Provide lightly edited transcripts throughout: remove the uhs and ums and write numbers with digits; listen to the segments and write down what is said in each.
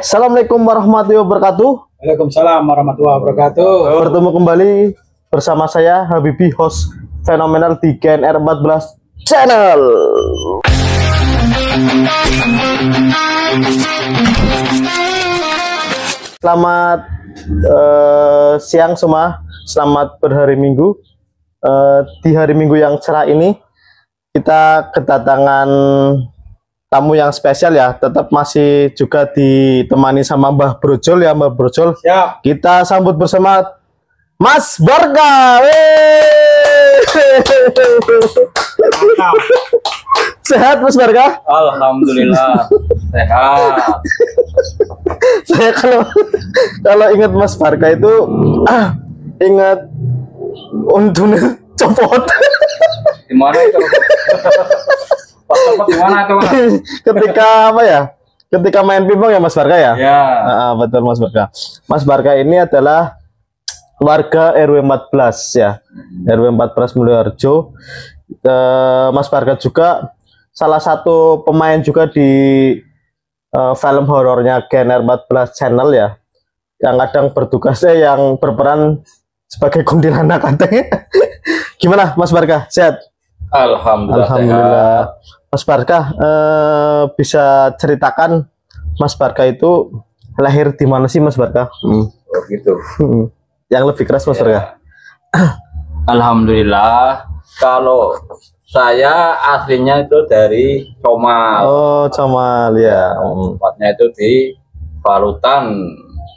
Assalamualaikum warahmatullahi wabarakatuh. Waalaikumsalam warahmatullahi wabarakatuh. Bertemu kembali bersama saya Habibi, host fenomenal di GNR 14 Channel. Selamat siang semua, selamat berhari Minggu. Di hari Minggu yang cerah ini kita kedatangan tamu yang spesial ya, tetap masih juga ditemani sama Mbah Brojol ya, Mbah Brojol. Siap. Kita sambut bersama Mas Barka. Sehat Mas Barka? Alhamdulillah sehat. Saya kalau ingat Mas Barka itu ingat untungnya copot. Gimana itu? Pas copot gimana itu? Ketika apa ya? Ketika main pingpong ya Mas Barka ya? Ya. Betul Mas Barka. Mas Barka ini adalah warga RW 14 ya. RW 14 Mulyoharjo. Mas Barka juga salah satu pemain juga di film horornya GNR 14 Channel ya. Yang kadang bertugasnya yang berperan sebagai kuntilanak katanya. Gimana Mas Barka? Sehat? Alhamdulillah. Alhamdulillah. Mas Barka, bisa ceritakan Mas Barka itu lahir di mana sih Mas Barka? Oh gitu. Yang lebih keras Mas Barka. Alhamdulillah. Kalau saya aslinya itu dari Comal. Oh, Comal ya. Tempatnya itu di Balutan,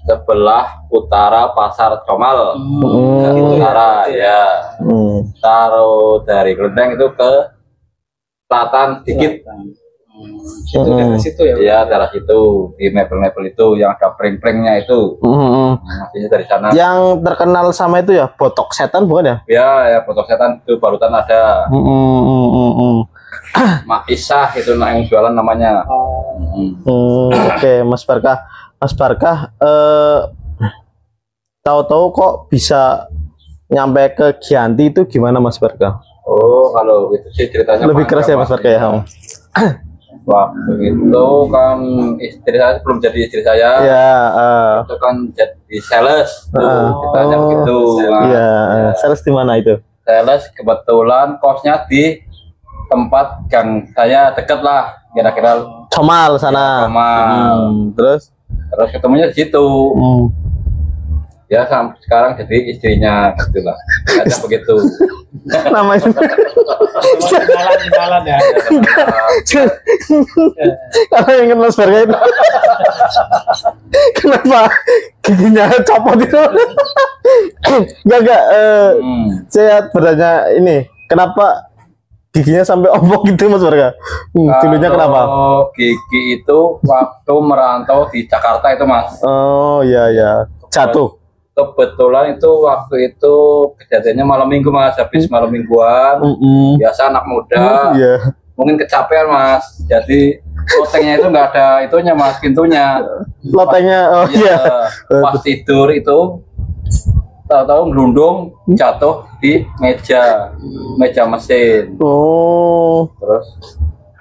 sebelah utara Pasar Comal. Utara ya. Taruh dari Kelenteng itu ke selatan sedikit. Itu daerah situ ya? Iya, daerah situ, di mebel-mebel itu yang ada pring-pringnya itu. Masih dari sana. Yang terkenal sama itu ya, botok setan bukan ya? Ya, ya botok setan itu Balutan ada. Mak Isah itu yang jualan namanya. Oke, Mas Barka. Mas Barka, tahu-tahu kok bisa nyampe ke Giyanti itu gimana Mas Barka? Oh, kalau itu sih ceritanya lebih keras ya Mas Barka ya. Waktu itu kan istri saya belum jadi istri saya. Ya, itu kan jadi sales tuh, ceritanya begitu. Iya, sales di mana itu? Sales kebetulan kosnya di tempat gang saya deket lah, kira-kira Comal sana. Comal. Terus Ketemunya di situ. Ya sampai sekarang jadi istrinya gitulah. Ada begitu. Namanya Jalan ya. kalau ingat Mas Barka itu kenapa giginya copot itu? Enggak saya bertanya ini, kenapa giginya sampai ompong gitu Mas Barka? Dulunya kenapa? Gigi itu waktu merantau di Jakarta itu Mas. Oh iya ya, jatuh. Kebetulan itu waktu itu kejadiannya malam minggu Mas, habis malam mingguan. Biasa anak muda, mungkin kecapean Mas, jadi lotengnya itu nggak ada itunya Mas, pintunya. Lotengnya, oh iya. Pas tidur itu tahu-tahu gelundung jatuh di meja mesin. Oh, terus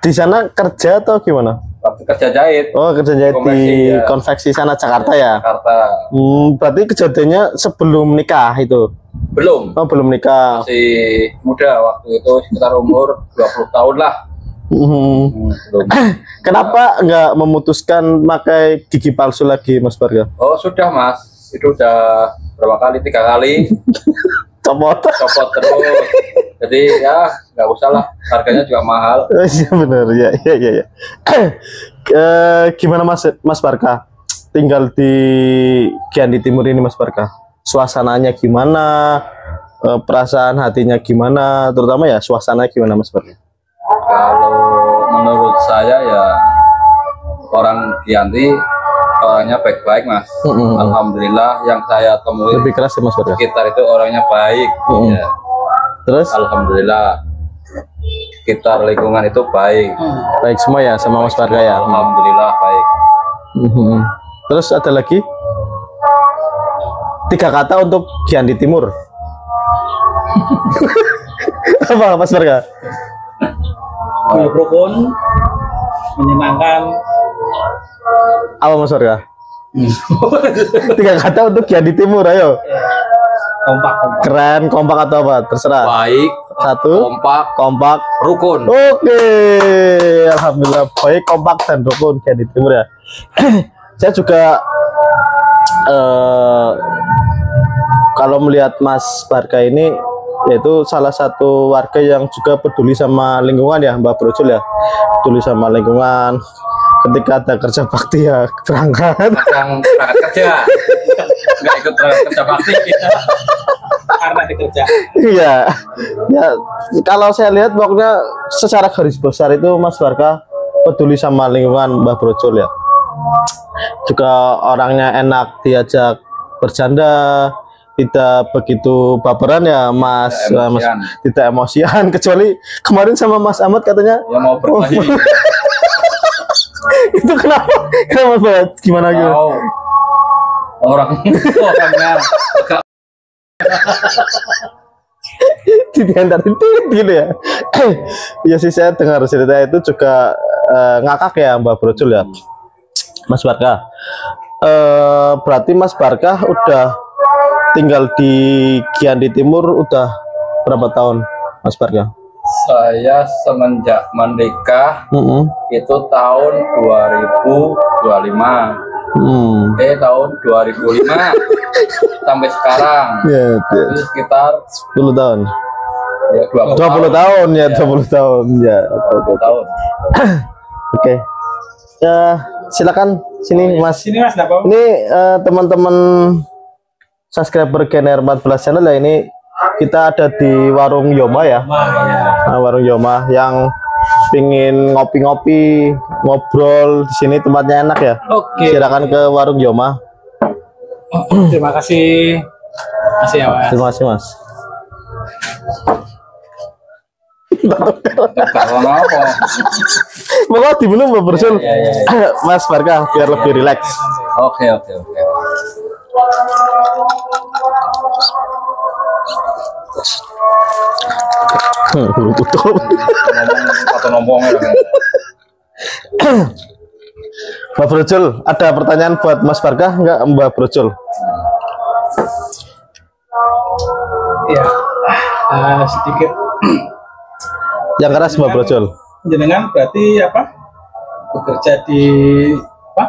di sana kerja atau gimana? waktu kerja jahit. Oh, kerja jahit di konveksi sana Jakarta ya? Jakarta. Berarti kejadiannya sebelum nikah itu? Belum. Oh, belum nikah. Masih muda waktu itu, sekitar umur 20 tahun lah. Belum. Kenapa nggak memutuskan pakai gigi palsu lagi Mas Barka? Oh sudah Mas, itu udah berapa kali, 3 kali. Copot terus. Jadi ya nggak usah lah, harganya juga mahal. Iya benar ya. Gimana Mas Barka tinggal di Giyanti Timur ini Mas Barka? Suasananya gimana? Perasaan hatinya gimana? Terutama ya suasana gimana Mas Barka? Kalau menurut saya ya orang Giyanti orangnya baik-baik Mas. Alhamdulillah yang saya temui lebih keras ya Mas Barka? Sekitar itu orangnya baik. Ya. Terus? Alhamdulillah sekitar lingkungan itu baik. Baik semua ya sama Mas Barka ya? Alhamdulillah baik. Terus ada lagi 3 kata untuk Giyanti Timur. Apa Mas Barka? Rukun, menyenangkan. Apa Mas Barka? Tiga kata untuk Kian di Timur, ayo. Kompak. Keren, kompak atau apa? Terserah. Baik, Satu, kompak. rukun. Oke, alhamdulillah baik, kompak dan rukun Kian di Timur ya. Saya juga kalau melihat Mas Barka ini, yaitu salah satu warga yang juga peduli sama lingkungan ya, Mbak Brojol ya, peduli sama lingkungan. Ketika ada kerja bakti ya berangkat. Yang berangkat kerja, nggak ikut berangkat kerja bakti. Karena dikerja. Iya, ya kalau saya lihat pokoknya secara garis besar itu Mas Barka peduli sama lingkungan, Mbak Brojol ya. Juga orangnya enak diajak bercanda, tidak begitu baperan ya Mas, tidak emosian, kecuali kemarin sama Mas Ahmad katanya Yang mau berkelahi. itu kenapa Mas? Gimana gitu? Orangnya agak diantar gitu ya. Ya sih, saya dengar cerita itu juga ngakak ya Mbak Brojol ya, Mas Barka. Berarti Mas Barka udah tinggal di Kian di Timur udah berapa tahun, Mas Barka? saya semenjak menikah itu tahun 2025. Tahun 2005 sampai sekarang. Ya, Itu sekitar 10 tahun. ya 20 tahun ya, 20 tahun ya. 20 tahun. Oke. Ya, silakan sini Mas. Sini Mas, enggak apa-apa. Ini teman-teman subscriber Gener 14 channel ya, ini kita ada di warung Yoma ya. Nah, warung Yoma yang pingin ngopi-ngopi, ngobrol di sini, tempatnya enak ya. Oke. Silakan ke warung Yoma. Terima kasih. Masih ya Mas. Terima kasih Mas. Kalau apa? Mau diminum Mbak Brojol. Iya. Mas Barka biar lebih rileks. Oke. Tutup. Atau nombongnya. Mbak Brojol, ada pertanyaan buat Mas Barka enggak, Mbak Brojol? Iya. Sedikit. Yang keras Mbak Brojol. Jenengan berarti apa? Bekerja di apa?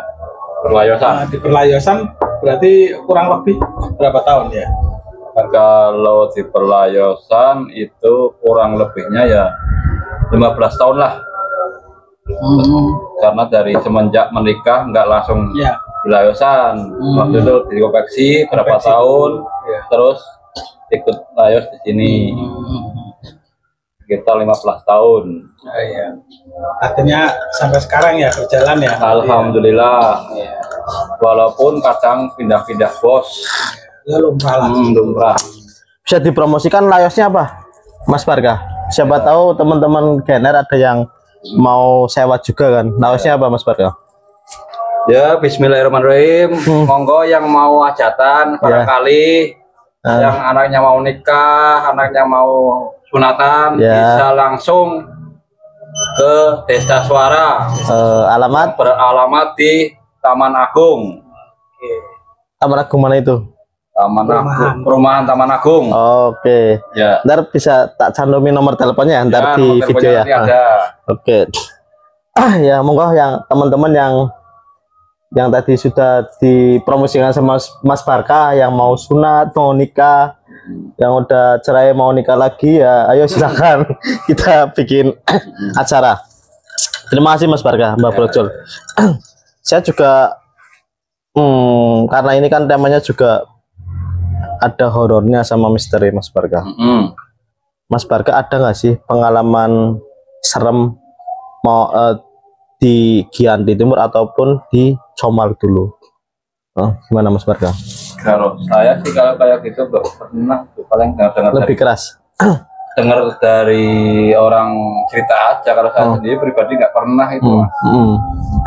Perlayosan. Di Perlayosan berarti kurang lebih berapa tahun ya? Kalau di Perlayosan itu kurang lebihnya ya 15 tahun lah. Karena dari semenjak menikah nggak langsung Ya. di Layosan. Waktu itu di konveksi berapa tahun, Ya. terus ikut Layos di sini. Kita 15 tahun. Iya. Artinya sampai sekarang ya berjalan ya. Alhamdulillah. Iya. Walaupun kadang pindah-pindah bos. Ya lumrah lah. Lumrah. Bisa dipromosikan layosnya apa, Mas Barka? Siapa tahu teman-teman Gener ada yang mau sewa juga kan. Layosnya apa Mas Barka? Ya, Bismillahirrahmanirrahim. Monggo yang mau hajatan barangkali, yang anaknya mau nikah, anaknya mau sunatan, bisa langsung ke Desa Suara. Alamat? Beralamat di Taman Agung. Taman Agung mana itu? Taman Agung, perumahan Taman Agung. Oke. Ya. Ntar bisa tak cantumin nomor teleponnya ntar di video ya. Ada. Oke. Ya monggo yang teman-teman yang tadi sudah dipromosikan sama Mas Barka, yang mau sunat, mau nikah, yang udah cerai mau nikah lagi ya, ayo silakan kita bikin acara. Terima kasih Mas Barka, Mbak Brojol. Saya juga karena ini kan temanya juga ada horornya sama misteri Mas Barka. Mas Barka ada nggak sih pengalaman serem mau di Kian di Timur ataupun di Comal dulu? Gimana Mas Barka? Kalau saya sih kalau kayak gitu nggak pernah, paling dengar Lebih keras. Dengar dari orang cerita aja. Kalau saya sendiri pribadi nggak pernah itu.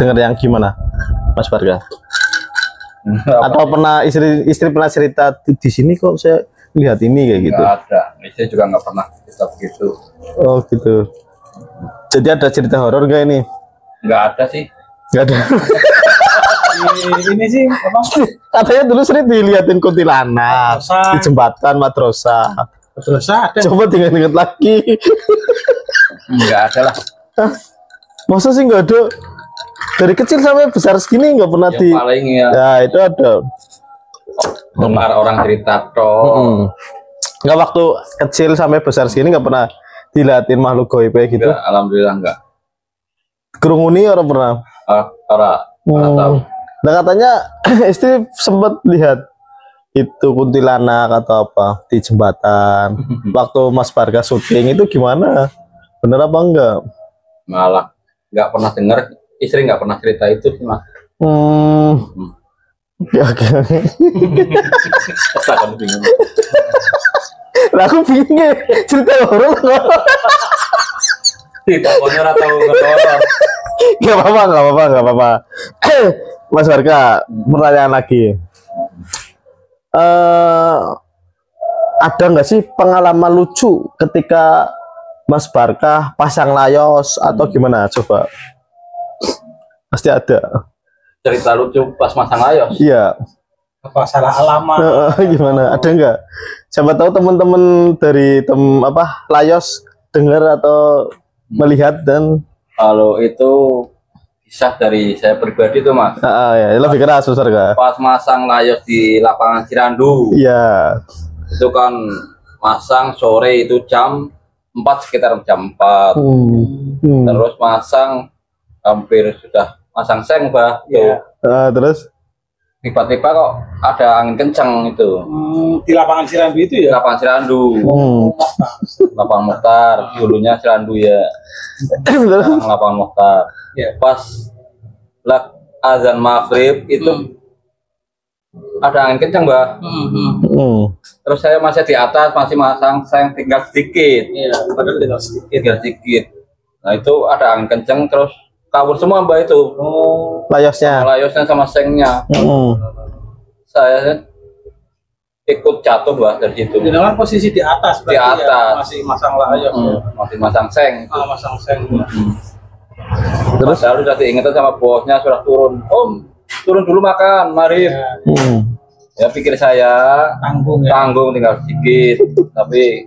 Dengar yang gimana Mas Barka? Atau pernah istri pernah cerita di sini kok saya lihat ini kayak gitu? Nggak ada, istri juga nggak pernah cerita begitu. Oh gitu. Jadi ada cerita horor gak ini? Nggak ada sih. Nggak ada. Ini sih apa? Katanya dulu sering diliatin kuntilanak Madrasah. di jembatan madrasah. Terus ada. Coba ingat-ingat lagi. Enggak ada lah. Hah? Masa sih nggak ada? Dari kecil sampai besar segini nggak pernah Yang di. paling ya Ya itu ada. dengar orang cerita toh. Nggak waktu kecil sampai besar segini nggak pernah diliatin makhluk gaib kayak gitu. Enggak, alhamdulillah enggak. Kerunguni orang pernah. Orang tahu. Nah katanya istri sempat lihat itu kuntilanak atau apa di jembatan. Waktu Mas Barga syuting itu gimana? Bener apa enggak? Malah enggak pernah dengar, istri enggak pernah cerita itu sih, Mas. Ya, oke. Takkan bingung. Lah aku bingung ya, cerita horor kok. Tidak horor atau horor. Gak apa-apa. Mas Barga, pertanyaan lagi. Ada nggak sih pengalaman lucu ketika Mas Barka pasang layos atau gimana? Coba. Pasti ada. Cerita lucu pas masang layos. Iya. Apa salah alamat? Gimana? Ada nggak? Siapa tahu teman-teman dari layos dengar atau melihat dan Kalau itu kisah dari saya pribadi tuh, Mas. ya lebih keras Mas Barka. Pas masang layos di lapangan Cirandu, Iya. itu kan masang sore itu jam 4, sekitar jam 4. Terus masang hampir sudah masang seng, Bah. Iya. Terus Tiba-tiba kok ada angin kencang itu. Di lapangan Cirandu itu Di ya. lapangan Cirandu. Lapangan Mukhtar, dulunya Cirandu ya. Sekarang lapangan Mukhtar. Iya. Pas azan maghrib itu ada angin kencang, Mbak. Terus saya masih di atas, masih masang seng tinggal sedikit. Iya, padahal tinggal sedikit. Tinggal sedikit. Nah itu ada angin kencang terus kabur semua, Mbak, itu. layosnya. Layosnya sama sengnya. Saya ikut jatuh, Mbak, dari situ. Di dalam posisi di atas berarti Di atas. ya, masih masang layos ya. Masih masang seng. Masang seng. Terus lalu udah diingetin sama bosnya sudah turun. Om, turun dulu makan, mari. Ya, Ya pikir saya tanggung ya. tanggung tinggal sedikit, tapi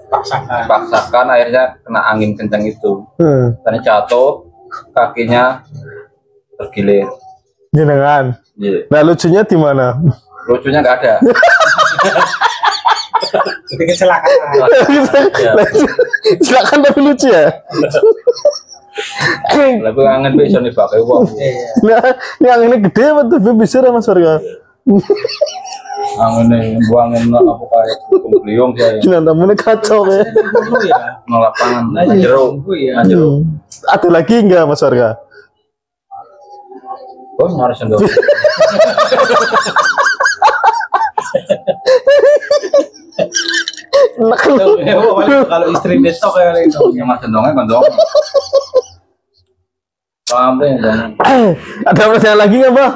Paksakan. paksakan akhirnya kena angin kencang itu. Dan jatuh, kakinya tergilir. Jenengan. Iya. Nah lucunya di mana? Lucunya nggak ada. Jadi kecelakaan. Ya. Silakan tapi lucu ya. Lalu angin bisa nih pakai uang. Iya. Nah, ini anginnya gede apa tuh bisa Mas Barga? Angin nih buangin apa kayak beliung saya. Gila tamunya kacau ya. Dulu ya. Lapangan Nah, jeruk. tunggu ya. Jeruk. Ada lagi enggak Mas Barga? Oh, harus sendok. Kalau istri detok kayak itu. Ya mas sendoknya kondong. Paham deh, dong. Ada pertanyaan lagi nggak, Bang?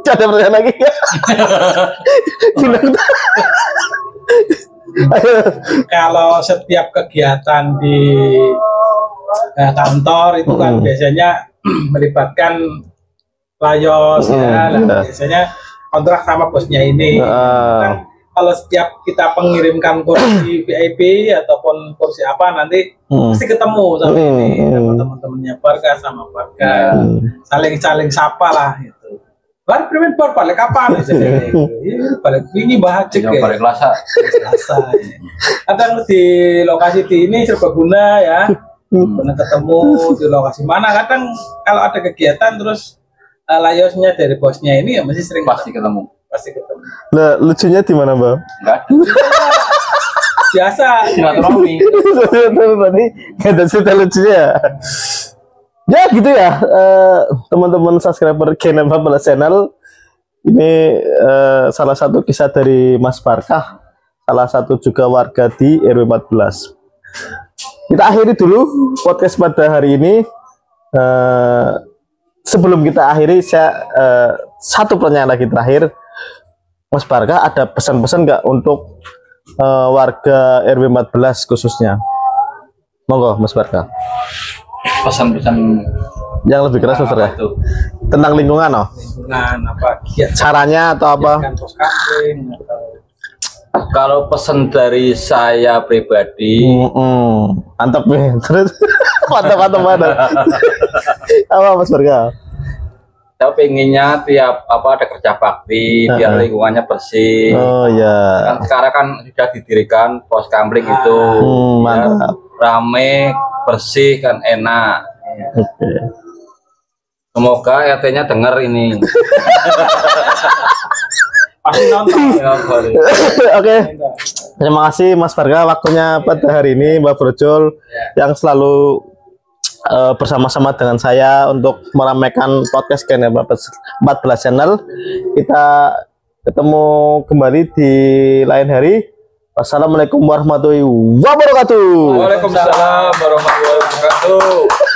Ada pertanyaan lagi nggak? Kalau setiap kegiatan di kantor itu kan biasanya melibatkan layos ya. Nah, biasanya kontrak sama bosnya ini. Kan kalau setiap kita mengirimkan kursi VIP ataupun kursi apa nanti pasti ketemu sama ini sama teman-temannya Barga sama Barga, saling sapa lah itu. Bar primen bar balik kapan? Balik ini bahas cek ya. Balik Selasa. Kadang di lokasi di ini serbaguna ya. Pernah ketemu di lokasi mana? Kadang kalau ada kegiatan terus layosnya dari bosnya ini ya masih sering pasti ketemu. Nah, lucunya di mana, Bang? Enggak. Biasa Silaturahmi. Berarti nggak ada cerita lucunya. Ya gitu ya, teman-teman subscriber channel Babala Channel. Ini salah satu kisah dari Mas Barkah, salah satu juga warga di RW 14. Kita akhiri dulu podcast pada hari ini. Sebelum kita akhiri, saya satu pertanyaan lagi terakhir. Mas Barkah ada pesan-pesan nggak untuk warga RW 14 khususnya? Monggo Mas Barkah. Pesan-pesan Yang lebih keras Mas Barka. Itu. Tentang lingkungan oh. Lingkungan apa? Giat Caranya atau apa? kan pos kapling atau Kalau pesan dari saya pribadi, Mantap nih. Terus mantap. Apa Mas Barka? saya pengennya tiap ada kerja bakti biar lingkungannya bersih. Oh ya. Kan sekarang kan sudah didirikan pos kamling itu, biar Mantap. rame, bersih kan enak. Oke. Semoga RT-nya dengar ini. pasti nonton. Oke. Terima kasih Mas Barka waktunya pada hari ini, Mbak Brojol yang selalu bersama-sama dengan saya untuk meramaikan podcast Gen 14 channel. Kita ketemu kembali di lain hari. Wassalamualaikum warahmatullahi wabarakatuh. Waalaikumsalam warahmatullahi wabarakatuh.